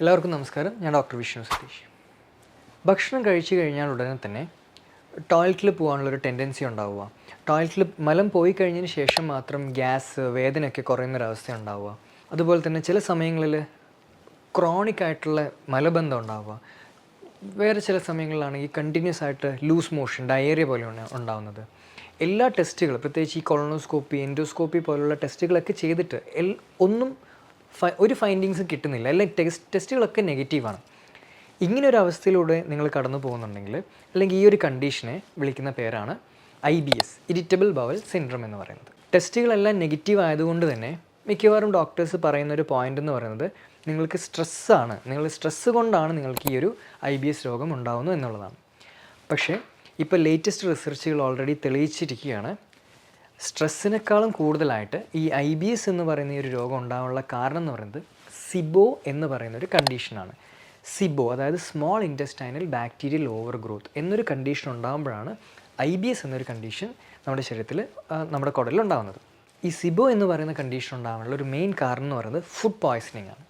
എല്ലാവർക്കും നമസ്കാരം. ഞാൻ ഡോക്ടർ വിഷ്ണു സതീഷ്. ഭക്ഷണം കഴിച്ചു കഴിഞ്ഞാൽ ഉടനെ തന്നെ ടോയ്ലറ്റിൽ പോകാനുള്ളൊരു ടെൻഡൻസി ഉണ്ടാവുക, ടോയ്ലറ്റിൽ മലം പോയി കഴിഞ്ഞതിന് ശേഷം മാത്രം ഗ്യാസ് വേദനയൊക്കെ കുറയുന്നൊരവസ്ഥ ഉണ്ടാവുക, അതുപോലെ തന്നെ ചില സമയങ്ങളിൽ ക്രോണിക് ആയിട്ടുള്ള മലബന്ധം ഉണ്ടാവുക, വേറെ ചില സമയങ്ങളിലാണെങ്കിൽ കണ്ടിന്യൂസ് ആയിട്ട് ലൂസ് മോഷൻ ഡയേറിയ പോലെ ഉണ്ടാവുന്നത്. എല്ലാ ടെസ്റ്റുകളും പ്രത്യേകിച്ച് ഈ കൊളോണോസ്കോപ്പി എൻഡോസ്കോപ്പി പോലുള്ള ടെസ്റ്റുകളൊക്കെ ചെയ്തിട്ട് ഒന്നും ഒരു ഫൈൻഡിങ്സും കിട്ടുന്നില്ല. എല്ലാം ടെസ്റ്റുകളൊക്കെ നെഗറ്റീവാണ്. ഇങ്ങനെ ഒരു അവസ്ഥയിലൂടെ നിങ്ങൾ കടന്നു പോകുന്നുണ്ടെങ്കിൽ, അല്ലെങ്കിൽ ഈ ഒരു കണ്ടീഷനെ വിളിക്കുന്ന പേരാണ് IBS, ഇറിറ്റബിൾ ബവൽ സിൻഡ്രോം എന്ന് പറയുന്നത്. ടെസ്റ്റുകളെല്ലാം നെഗറ്റീവ് ആയതുകൊണ്ട് തന്നെ മിക്കവാറും ഡോക്ടേഴ്സ് പറയുന്നൊരു പോയിൻ്റ് എന്ന് പറയുന്നത് നിങ്ങൾക്ക് സ്ട്രെസ്സാണ്, നിങ്ങൾ സ്ട്രെസ്സ് കൊണ്ടാണ് നിങ്ങൾക്ക് ഈ ഒരു IBS രോഗം ഉണ്ടാകുന്നു എന്നുള്ളതാണ്. പക്ഷേ ഇപ്പോൾ ലേറ്റസ്റ്റ് റിസർച്ചുകൾ ഓൾറെഡി തെളിയിച്ചിരിക്കുകയാണ്, സ്ട്രെസ്സിനേക്കാളും കൂടുതലായിട്ട് ഈ IBS എന്ന് പറയുന്ന ഈ ഒരു രോഗം ഉണ്ടാകാനുള്ള കാരണം എന്ന് പറയുന്നത് സിബോ എന്ന് പറയുന്ന ഒരു കണ്ടീഷനാണ്. സിബോ അതായത് small intestinal bacterial over growth എന്നൊരു കണ്ടീഷൻ ഉണ്ടാകുമ്പോഴാണ് IBS എന്നൊരു കണ്ടീഷൻ നമ്മുടെ ശരീരത്തിൽ, നമ്മുടെ കുടലിൽ ഉണ്ടാകുന്നത്. ഈ സിബോ എന്ന് പറയുന്ന കണ്ടീഷൻ ഉണ്ടാകാനുള്ള ഒരു മെയിൻ കാരണം എന്ന് പറയുന്നത് ഫുഡ് പോയ്സണിങ് ആണ്.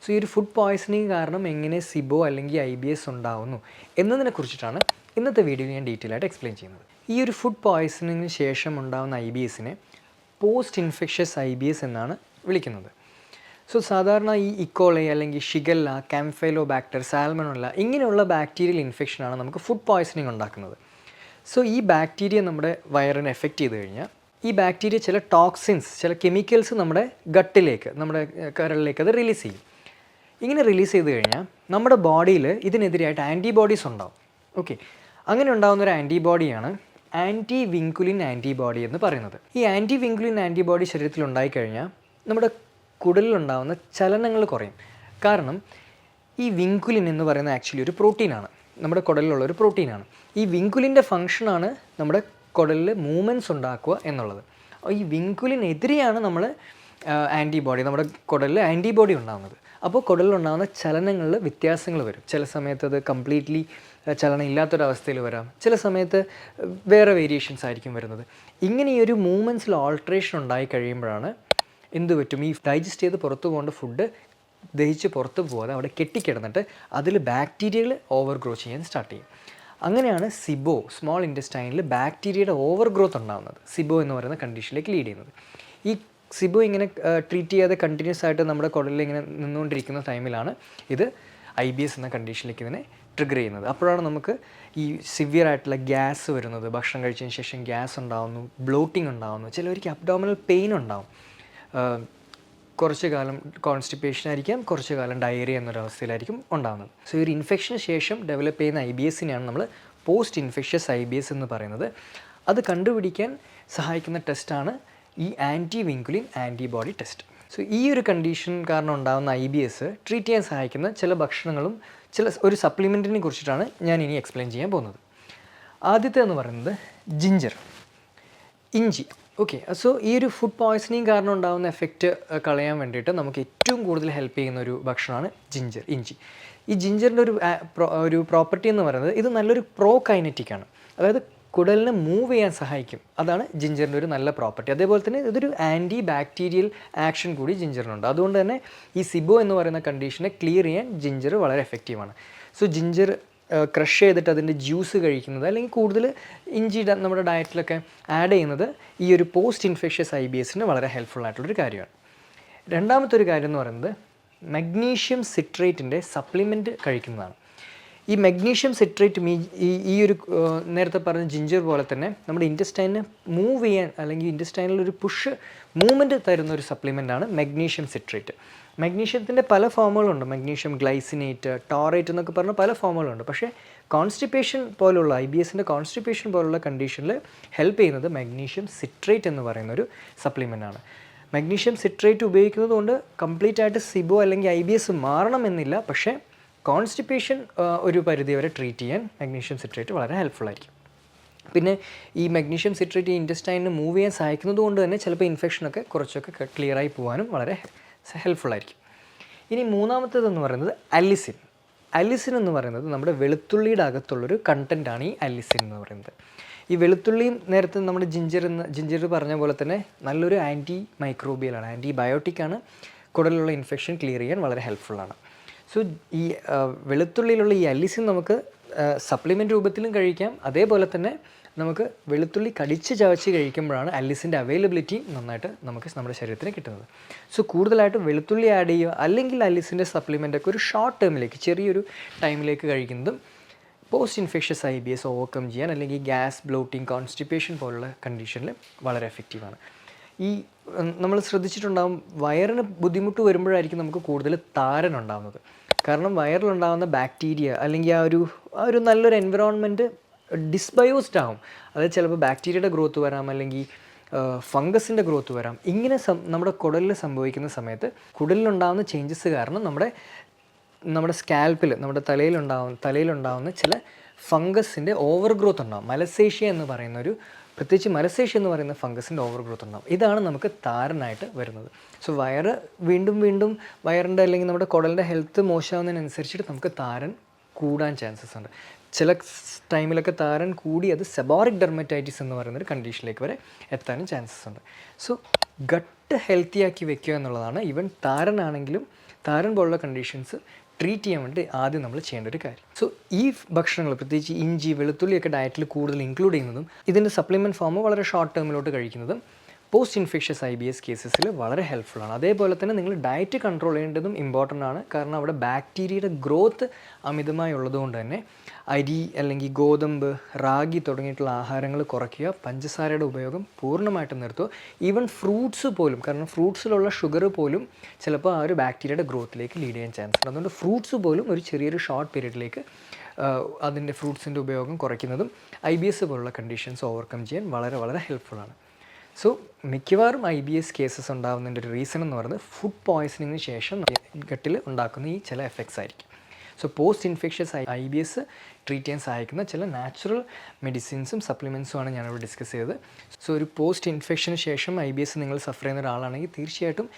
സോ ഈ ഒരു ഫുഡ് പോയ്സണിങ് കാരണം എങ്ങനെ സിബോ അല്ലെങ്കിൽ IBS ഉണ്ടാകുന്നു എന്നതിനെ കുറിച്ചിട്ടാണ് ഇന്നത്തെ വീഡിയോയിൽ ഞാൻ ഡീറ്റെയിൽ ആയിട്ട് എക്സ്പ്ലെയിൻ ചെയ്യുന്നത്. ഈ ഒരു ഫുഡ് പോയ്സണിങ്ങിന് ശേഷം ഉണ്ടാകുന്ന IBSനെ പോസ്റ്റ് ഇൻഫെക്ഷ്യസ് IBS എന്നാണ് വിളിക്കുന്നത്. സോ സാധാരണ ഈ ഇക്കോളെ അല്ലെങ്കിൽ ഷിഗല്ല, കാംഫൈലോബാക്ടർ, സാൽമണല്ല ഇങ്ങനെയുള്ള ബാക്ടീരിയൽ ഇൻഫെക്ഷനാണ് നമുക്ക് ഫുഡ് പോയ്സണിങ് ഉണ്ടാക്കുന്നത്. സോ ഈ ബാക്ടീരിയ നമ്മുടെ വയറിനെ എഫക്റ്റ് ചെയ്ത് കഴിഞ്ഞാൽ ഈ ബാക്ടീരിയ ചില ടോക്സിൻസ്, ചില കെമിക്കൽസ് നമ്മുടെ ഗട്ടിലേക്ക്, നമ്മുടെ കരളിലേക്ക് അത് റിലീസ് ചെയ്യും. ഇങ്ങനെ റിലീസ് ചെയ്ത് കഴിഞ്ഞാൽ നമ്മുടെ ബോഡിയിൽ ഇതിനെതിരായിട്ട് ആൻറ്റിബോഡീസ് ഉണ്ടാവും. ഓക്കെ, അങ്ങനെ ഉണ്ടാകുന്നൊരു ആൻറ്റിബോഡിയാണ് ആൻറ്റി വിൻകുലിൻ ആൻറ്റിബോഡി എന്ന് പറയുന്നത്. ഈ ആൻറ്റി വിൻകുലിൻ ആൻറ്റിബോഡി ശരീരത്തിൽ ഉണ്ടായിക്കഴിഞ്ഞാൽ നമ്മുടെ കുടലിലുണ്ടാകുന്ന ചലനങ്ങൾ കുറയും. കാരണം ഈ വിൻകുലിൻ എന്ന് പറയുന്ന ആക്ച്വലി ഒരു പ്രോട്ടീനാണ്, നമ്മുടെ കുടലിലുള്ള ഒരു പ്രോട്ടീനാണ്. ഈ വിൻകുലിൻ്റെ ഫംഗ്ഷനാണ് നമ്മുടെ കുടലിൽ മൂവ്മെൻറ്റ്സ് ഉണ്ടാക്കുക എന്നുള്ളത്. ഈ വിൻകുലിനെതിരെയാണ് നമ്മൾ ആൻറ്റിബോഡി, നമ്മുടെ കുടലിൽ ആൻറ്റിബോഡി ഉണ്ടാകുന്നത്. അപ്പോൾ കുടലിലുണ്ടാകുന്ന ചലനങ്ങളിൽ വ്യത്യാസങ്ങൾ വരും. ചില സമയത്ത് അത് കംപ്ലീറ്റ്ലി ചലനം ഇല്ലാത്തൊരവസ്ഥയിൽ വരാം, ചില സമയത്ത് വേറെ വേരിയേഷൻസ് ആയിരിക്കും വരുന്നത്. ഇങ്ങനെ ഈ ഒരു മൂവ്മെൻറ്റ്സിൽ ഓൾട്രേഷൻ ഉണ്ടായി കഴിയുമ്പോഴാണ് എന്ത് പറ്റും, ഈ ഡൈജസ്റ്റ് ചെയ്ത് പുറത്തു പോകേണ്ട ഫുഡ് ദഹിച്ച് പുറത്ത് പോകാതെ അവിടെ കെട്ടിക്കിടന്നിട്ട് അതിൽ ബാക്ടീരിയകൾ ഓവർ ഗ്രോ ചെയ്യാൻ സ്റ്റാർട്ട് ചെയ്യും. അങ്ങനെയാണ് സിബോ, സ്മോൾ ഇൻറ്റസ്റ്റൈനിൽ ബാക്ടീരിയയുടെ ഓവർ ഗ്രോത്ത് ഉണ്ടാകുന്നത്, സിബോ എന്ന് പറയുന്ന കണ്ടീഷനിലേക്ക് ലീഡ് ചെയ്യുന്നത്. ഈ സിബോ ഇങ്ങനെ ട്രീറ്റ് ചെയ്യാതെ കണ്ടിന്യൂസ് ആയിട്ട് നമ്മുടെ കുടലിൽ ഇങ്ങനെ നിന്നുകൊണ്ടിരിക്കുന്ന ടൈമിലാണ് ഇത് IBS എന്ന കണ്ടീഷനിലേക്ക് ഇതിനെ ട്രിഗർ ചെയ്യുന്നത്. അപ്പോഴാണ് നമുക്ക് ഈ സിവിയർ ആയിട്ടുള്ള ഗ്യാസ് വരുന്നത്, ഭക്ഷണം കഴിച്ചതിന് ശേഷം ഗ്യാസ് ഉണ്ടാകുന്നു, ബ്ലോട്ടിംഗ് ഉണ്ടാകുന്നു, ചിലവർക്ക് അബ്ഡോമിനൽ പെയിൻ ഉണ്ടാകും, കുറച്ച് കാലം കോൺസ്റ്റിപ്പേഷൻ ആയിരിക്കാം, കുറച്ച് കാലം ഡയറിയ എന്നൊരവസ്ഥയിലായിരിക്കും ഉണ്ടാകുന്നത്. സോ ഈ ഒരു ഇൻഫെക്ഷന് ശേഷം ഡെവലപ്പ് ചെയ്യുന്ന IBSനെയാണ് നമ്മൾ പോസ്റ്റ് ഇൻഫെഷ്യസ് IBS എന്ന് പറയുന്നത്. അത് കണ്ടുപിടിക്കാൻ സഹായിക്കുന്ന ടെസ്റ്റാണ് ഈ anti vinculin antibody test. So ഈ ഒരു കണ്ടീഷൻ കാരണം ഉണ്ടാകുന്ന IBS ട്രീറ്റ് ചെയ്യാൻ സഹായിക്കുന്ന ചില ഭക്ഷണങ്ങളും ഒരു സപ്ലിമെൻറ്റിനെ കുറിച്ചിട്ടാണ് ഞാൻ ഇനി എക്സ്പ്ലെയിൻ ചെയ്യാൻ പോകുന്നത്. ആദ്യത്തെ എന്ന് പറയുന്നത് ജിഞ്ചർ, ഇഞ്ചി. ഓക്കെ, സോ ഈ ഒരു ഫുഡ് പോയ്സണിങ് കാരണം ഉണ്ടാകുന്ന എഫക്റ്റ് കളയാൻ വേണ്ടിയിട്ട് നമുക്ക് ഏറ്റവും കൂടുതൽ ഹെൽപ്പ് ചെയ്യുന്ന ഒരു ഭക്ഷണമാണ് ജിഞ്ചർ, ഇഞ്ചി. ഈ ജിഞ്ചറിൻ്റെ ഒരു പ്രോപ്പർട്ടി എന്ന് പറയുന്നത് ഇത് നല്ലൊരു പ്രോകൈനറ്റിക്കാണ്, അതായത് കുടലിനെ മൂവ് ചെയ്യാൻ സഹായിക്കും. അതാണ് ജിഞ്ചറിൻ്റെ ഒരു നല്ല പ്രോപ്പർട്ടി. അതേപോലെ തന്നെ ഇതൊരു ആൻറ്റി ബാക്ടീരിയൽ ആക്ഷൻ കൂടി ജിഞ്ചറിനുണ്ട്. അതുകൊണ്ട് തന്നെ ഈ സിബോ എന്ന് പറയുന്ന കണ്ടീഷനെ ക്ലിയർ ചെയ്യാൻ ജിഞ്ചർ വളരെ എഫക്റ്റീവാണ്. സോ ജിഞ്ചർ ക്രഷ് ചെയ്തിട്ട് അതിൻ്റെ ജ്യൂസ് കഴിക്കുന്നത്, അല്ലെങ്കിൽ കൂടുതൽ ഇഞ്ചി നമ്മുടെ ഡയറ്റിലൊക്കെ ആഡ് ചെയ്യുന്നത് ഈ ഒരു പോസ്റ്റ് ഇൻഫെഷ്യസ് IBSന് വളരെ ഹെൽപ്ഫുൾ ആയിട്ടുള്ളൊരു കാര്യമാണ്. രണ്ടാമത്തെ ഒരു കാര്യം എന്ന് പറയുന്നത് മഗ്നീഷ്യം സിട്രേറ്റിൻ്റെ സപ്ലിമെൻറ്റ് കഴിക്കുന്നതാണ്. ഈ മഗ്നീഷ്യം സിട്രേറ്റ് ഈ ഒരു നേരത്തെ പറഞ്ഞ ജിഞ്ചർ പോലെ തന്നെ നമ്മുടെ ഇൻറ്റസ്റ്റൈനെ മൂവ് ചെയ്യാൻ, അല്ലെങ്കിൽ ഇൻറ്റസ്റ്റൈനിൽ ഒരു പുഷ് മൂവ്മെൻറ്റ് തരുന്ന ഒരു സപ്ലിമെൻ്റാണ് മഗ്നീഷ്യം സിട്രേറ്റ്. മഗ്നീഷ്യത്തിൻ്റെ പല ഫോമുകളുണ്ട്, മഗ്നീഷ്യം ഗ്ലൈസിനേറ്റ്, ടോറേറ്റ് എന്നൊക്കെ പറഞ്ഞ പല ഫോമുകളുണ്ട്. പക്ഷേ കോൺസ്റ്റിപ്പേഷൻ പോലുള്ള IBSൻ്റെ കോൺസ്റ്റിപ്പേഷൻ പോലുള്ള കണ്ടീഷനിൽ ഹെൽപ്പ് ചെയ്യുന്നത് മഗ്നീഷ്യം സിട്രേറ്റ് എന്ന് പറയുന്നൊരു സപ്ലിമെൻ്റാണ്. മഗ്നീഷ്യം സിട്രേറ്റ് ഉപയോഗിക്കുന്നത് കൊണ്ട് കംപ്ലീറ്റ് ആയിട്ട് സിബോ അല്ലെങ്കിൽ IBS മാറണമെന്നില്ല, പക്ഷേ കോൺസ്റ്റിപ്പേഷൻ ഒരു പരിധി വരെ ട്രീറ്റ് ചെയ്യാൻ മഗ്നീഷ്യം സിട്രേറ്റ് വളരെ ഹെൽപ്ഫുൾ ആയിരിക്കും. പിന്നെ ഈ മഗ്നീഷ്യം സിട്രേറ്റ് ഈ ഇൻറ്റസ്റ്റൈനിന് മൂവ് ചെയ്യാൻ സഹായിക്കുന്നത് കൊണ്ട് തന്നെ ചിലപ്പോൾ ഇൻഫെക്ഷനൊക്കെ കുറച്ചൊക്കെ ക്ലിയറായി പോകാനും വളരെ ഹെൽപ്ഫുൾ ആയിരിക്കും. ഇനി മൂന്നാമത്തേതെന്ന് പറയുന്നത് അലിസിൻ. അലിസിൻ എന്ന് പറയുന്നത് നമ്മുടെ വെളുത്തുള്ളിയുടെ അകത്തുള്ളൊരു കണ്ടൻറ്റാണ് ഈ അലിസിൻ എന്ന് പറയുന്നത്. ഈ വെളുത്തുള്ളിയും നേരത്തെ നമ്മുടെ ജിഞ്ചർ പറഞ്ഞ പോലെ തന്നെ നല്ലൊരു ആൻറ്റി മൈക്രോബിയലാണ്, ആൻറ്റിബയോട്ടിക്കാണ്. കുടലിലുള്ള ഇൻഫെക്ഷൻ ക്ലിയർ ചെയ്യാൻ വളരെ ഹെൽപ്ഫുള്ളാണ്. സോ ഈ വെളുത്തുള്ളിയിലുള്ള ഈ അല്ലിസിൻ നമുക്ക് സപ്ലിമെൻറ്റ് രൂപത്തിലും കഴിക്കാം. അതേപോലെ തന്നെ നമുക്ക് വെളുത്തുള്ളി കടിച്ച് ചവച്ച് കഴിക്കുമ്പോഴാണ് അല്ലിസിൻ്റെ അവൈലബിലിറ്റി നന്നായിട്ട് നമുക്ക് നമ്മുടെ ശരീരത്തിന് കിട്ടുന്നത്. സോ കൂടുതലായിട്ടും വെളുത്തുള്ളി ആഡ് ചെയ്യുക, അല്ലെങ്കിൽ അല്ലിസിൻ്റെ സപ്ലിമെൻ്റൊക്കെ ഒരു ഷോർട്ട് ടേമിലേക്ക്, ചെറിയൊരു ടൈമിലേക്ക് കഴിക്കുന്നതും പോസ്റ്റ് ഇൻഫെഷ്യസ് IBS ഓവർകം ചെയ്യാൻ, അല്ലെങ്കിൽ ഗ്യാസ്, ബ്ലോട്ടിങ്, കോൺസ്റ്റിപ്പേഷൻ പോലുള്ള കണ്ടീഷനിൽ വളരെ എഫക്റ്റീവാണ്. ഈ നമ്മൾ ശ്രദ്ധിച്ചിട്ടുണ്ടാകും, വയറിന് ബുദ്ധിമുട്ട് വരുമ്പോഴായിരിക്കും നമുക്ക് കൂടുതൽ താരൻ ഉണ്ടാകുന്നത്. കാരണം വയറിലുണ്ടാകുന്ന ബാക്ടീരിയ അല്ലെങ്കിൽ ആ ഒരു നല്ലൊരു എൻവിറോൺമെൻറ്റ് ഡിസ്ബയോസ്ഡ് ആവും. അതായത് ചിലപ്പോൾ ബാക്ടീരിയയുടെ ഗ്രോത്ത് വരാം, അല്ലെങ്കിൽ ഫംഗസിൻ്റെ ഗ്രോത്ത് വരാം. ഇങ്ങനെ നമ്മുടെ കുടലിൽ സംഭവിക്കുന്ന സമയത്ത് കുടലിലുണ്ടാകുന്ന ചേഞ്ചസ് കാരണം നമ്മുടെ സ്കാൽപ്പിൽ, നമ്മുടെ തലയിലുണ്ടാവുന്ന ചില ഫംഗസിൻ്റെ ഓവർ ഗ്രോത്ത് ഉണ്ടാകും. മലസേഷ്യ എന്ന് പറയുന്ന പ്രത്യേകിച്ച് മലസേഷ്യ എന്ന് പറയുന്ന ഫംഗസിൻ്റെ ഓവർ ഗ്രോത്ത് ഉണ്ടാകും. ഇതാണ് നമുക്ക് താരനായിട്ട് വരുന്നത്. സോ വയറ് വീണ്ടും വയറിൻ്റെ അല്ലെങ്കിൽ നമ്മുടെ കുടലിൻ്റെ ഹെൽത്ത് മോശമാവുന്നതിനനുസരിച്ചിട്ട് നമുക്ക് താരൻ കൂടാൻ ചാൻസസ് ഉണ്ട്. ചില ടൈമിലൊക്കെ താരൻ കൂടി അത് സെബോറിക് ഡെർമറ്റൈറ്റിസ് എന്ന് പറയുന്നൊരു കണ്ടീഷനിലേക്ക് വരെ എത്താനും ചാൻസസ് ഉണ്ട്. സോ ഗട്ട് ഹെൽത്തി ആക്കി വെക്കുക എന്നുള്ളതാണ് ഈവൻ താരനാണെങ്കിലും താരൻ പോലുള്ള കണ്ടീഷൻസ് ട്രീറ്റ് ചെയ്യാൻ വേണ്ടി ആദ്യം നമ്മൾ ചെയ്യേണ്ട ഒരു കാര്യം. സോ ഈ ഭക്ഷണങ്ങൾ, പ്രത്യേകിച്ച് ഇഞ്ചി, വെളുത്തുള്ളിയൊക്കെ ഡയറ്റിൽ കൂടുതൽ ഇൻക്ലൂഡ് ചെയ്യുന്നതും ഇതിൻ്റെ സപ്ലിമെൻറ്റ് ഫോം വളരെ ഷോർട്ട് ടേമിലോട്ട് കഴിക്കുന്നതും പോസ്റ്റ് ഇൻഫെഷ്യസ് IBS കേസസിൽ വളരെ ഹെൽപ്ഫുള്ളാണ്. അതേപോലെ തന്നെ നിങ്ങൾ ഡയറ്റ് കൺട്രോൾ ചെയ്യേണ്ടതും ഇമ്പോർട്ടൻ്റ് ആണ്. കാരണം അവിടെ ബാക്ടീരിയയുടെ ഗ്രോത്ത് അമിതമായി ഉള്ളതുകൊണ്ട് തന്നെ അരി അല്ലെങ്കിൽ ഗോതമ്പ്, റാഗി തുടങ്ങിയിട്ടുള്ള ആഹാരങ്ങൾ കുറയ്ക്കുക. പഞ്ചസാരയുടെ ഉപയോഗം പൂർണ്ണമായിട്ടും നിർത്തുക. ഈവൻ ഫ്രൂട്ട്സ് പോലും, കാരണം ഫ്രൂട്ട്സിലുള്ള ഷുഗർ പോലും ചിലപ്പോൾ ആ ഒരു ബാക്ടീരിയയുടെ ഗ്രോത്തിലേക്ക് ലീഡ് ചെയ്യാൻ ചാൻസ് ഉണ്ട്. അതുകൊണ്ട് ഫ്രൂട്ട്സ് പോലും ഒരു ചെറിയൊരു ഷോർട്ട് പീരീഡിലേക്ക് അതിൻ്റെ ഫ്രൂട്ട്സിൻ്റെ ഉപയോഗം കുറയ്ക്കുന്നതും IBS പോലുള്ള കണ്ടീഷൻസ് ഓവർകം ചെയ്യാൻ വളരെ വളരെ ഹെൽപ്ഫുള്ളാണ്. സോ മിക്കവാറും IBS കേസസ് ഉണ്ടാകുന്നതിൻ്റെ ഒരു റീസൺ എന്ന് പറയുന്നത് ഫുഡ് പോയ്സണിങ്ങിന് ശേഷം ഗട്ടിൽ ഉണ്ടാക്കുന്ന ഈ ചില എഫക്ട്സ് ആയിരിക്കും. So post infectious IBS treat ചെയ്യാൻ സഹായിക്കുന്ന ചില നാച്ചുറൽ മെഡിസിൻസും സപ്ലിമെൻസുമാണ് ഞാനിവിടെ ഡിസ്കസ് ചെയ്തത്. സോ ഒരു പോസ്റ്റ് ഇൻഫെക്ഷന് ശേഷം IBS നിങ്ങൾ സഫർ ചെയ്യുന്ന ഒരാളാണെങ്കിൽ തീർച്ചയായിട്ടും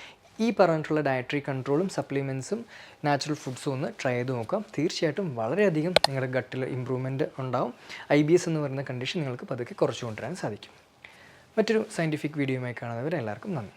ഈ പറഞ്ഞിട്ടുള്ള ഡയറ്ററി കൺട്രോളും സപ്ലിമെൻസും നാച്ചുറൽ ഫുഡ്സും ഒന്ന് ട്രൈ ചെയ്ത് നോക്കാം. തീർച്ചയായിട്ടും വളരെയധികം നിങ്ങളുടെ ഗട്ടിൽ ഇമ്പ്രൂവ്മെൻറ്റ് ഉണ്ടാവും. IBS എന്ന് പറയുന്ന കണ്ടീഷൻ നിങ്ങൾക്ക് പതുക്കെ കുറച്ച് കൊണ്ടുവരാൻ സാധിക്കും. മറ്റൊരു സയൻറ്റിഫിക് വീഡിയോയുമായി കാണുന്നവരെ എല്ലാവർക്കും നന്ദി.